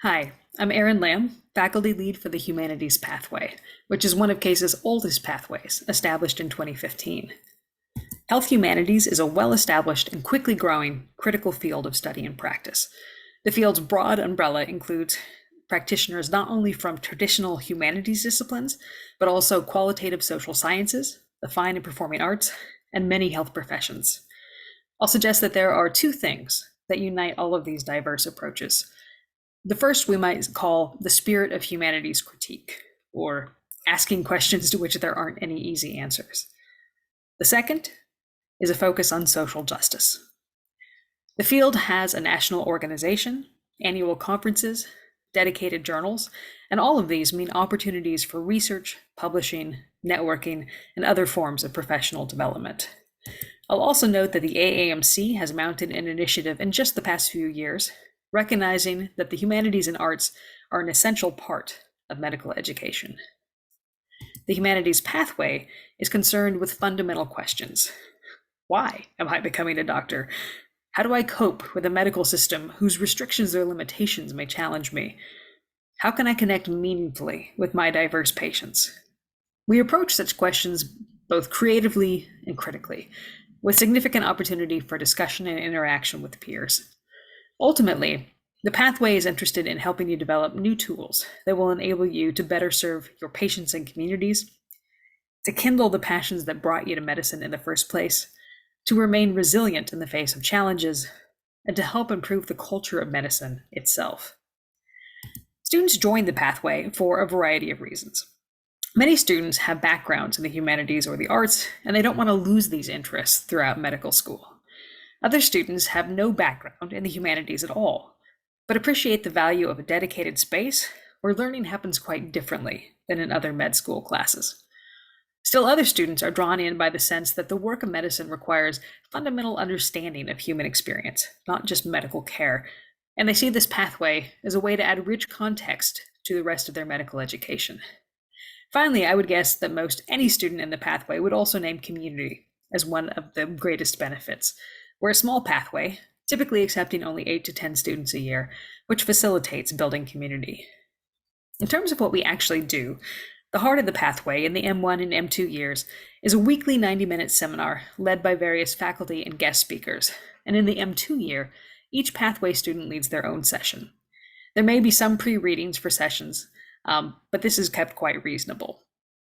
Hi, I'm Erin Lamb, faculty lead for the Humanities pathway, which is one of CASE's oldest pathways, established in 2015. Health humanities is a well-established and quickly growing critical field of study and practice. The field's broad umbrella includes practitioners not only from traditional humanities disciplines, but also qualitative social sciences, the fine and performing arts, and many health professions. I'll suggest that there are two things that unite all of these diverse approaches. The first we might call the spirit of humanities critique, or asking questions to which there aren't any easy answers. The second is a focus on social justice. The field has a national organization, annual conferences, dedicated journals, and all of these mean opportunities for research, publishing, networking, and other forms of professional development. I'll also note that the AAMC has mounted an initiative in just the past few years, recognizing that the humanities and arts are an essential part of medical education. The humanities pathway is concerned with fundamental questions. Why am I becoming a doctor? How do I cope with a medical system whose restrictions or limitations may challenge me? How can I connect meaningfully with my diverse patients? We approach such questions both creatively and critically, with significant opportunity for discussion and interaction with peers. Ultimately, the pathway is interested in helping you develop new tools that will enable you to better serve your patients and communities, to kindle the passions that brought you to medicine in the first place, to remain resilient in the face of challenges, and to help improve the culture of medicine itself. Students join the pathway for a variety of reasons. Many students have backgrounds in the humanities or the arts, and they don't want to lose these interests throughout medical school. Other students have no background in the humanities at all, but appreciate the value of a dedicated space where learning happens quite differently than in other med school classes. Still, other students are drawn in by the sense that the work of medicine requires fundamental understanding of human experience, not just medical care, and they see this pathway as a way to add rich context to the rest of their medical education. Finally, I would guess that most any student in the pathway would also name community as one of the greatest benefits. We're a small pathway, typically accepting only 8 to 10 students a year, which facilitates building community. In terms of what we actually do, the heart of the pathway in the M1 and M2 years is a weekly 90-minute seminar led by various faculty and guest speakers. And in the M2 year, each pathway student leads their own session. There may be some pre-readings for sessions, but this is kept quite reasonable.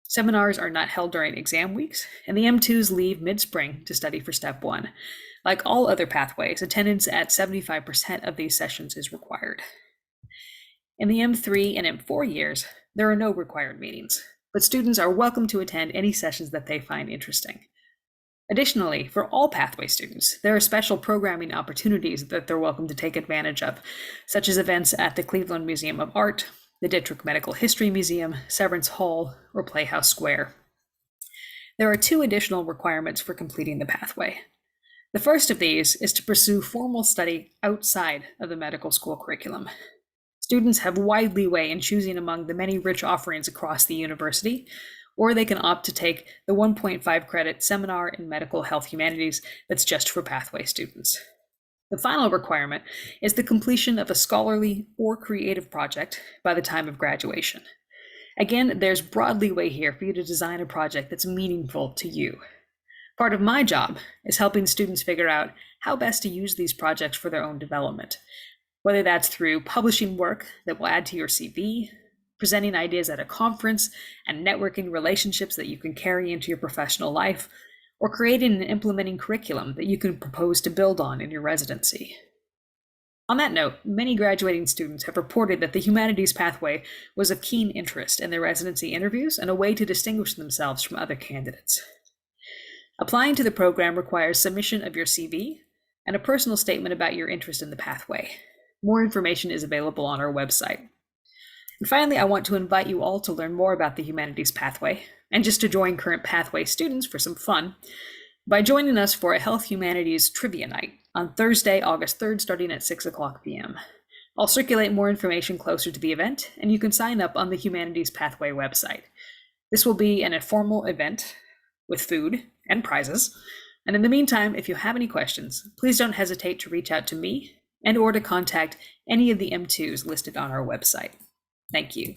Seminars are not held during exam weeks, and the M2s leave mid-spring to study for Step 1. Like all other pathways, attendance at 75% of these sessions is required. In the M3 and M4 years, there are no required meetings, but students are welcome to attend any sessions that they find interesting. Additionally, for all pathway students, there are special programming opportunities that they're welcome to take advantage of, such as events at the Cleveland Museum of Art, the Dittrich Medical History Museum, Severance Hall, or Playhouse Square. There are two additional requirements for completing the pathway. The first of these is to pursue formal study outside of the medical school curriculum. Students have wide leeway in choosing among the many rich offerings across the university, or they can opt to take the 1.5 credit seminar in medical health humanities that's just for pathway students. The final requirement is the completion of a scholarly or creative project by the time of graduation. Again, there's broad leeway here for you to design a project that's meaningful to you. Part of my job is helping students figure out how best to use these projects for their own development, whether that's through publishing work that will add to your CV, presenting ideas at a conference and networking relationships that you can carry into your professional life, or creating and implementing curriculum that you can propose to build on in your residency. On that note, many graduating students have reported that the humanities pathway was of keen interest in their residency interviews and a way to distinguish themselves from other candidates. Applying to the program requires submission of your CV and a personal statement about your interest in the pathway. More information is available on our website. And finally, I want to invite you all to learn more about the humanities pathway and just to join current pathway students for some fun by joining us for a Health Humanities Trivia Night on Thursday, August 3rd, starting at 6:00 p.m. I'll circulate more information closer to the event, and you can sign up on the Humanities Pathway website. This will be an informal event with food and prizes. And in the meantime, if you have any questions, please don't hesitate to reach out to me and or to contact any of the M2s listed on our website. Thank you.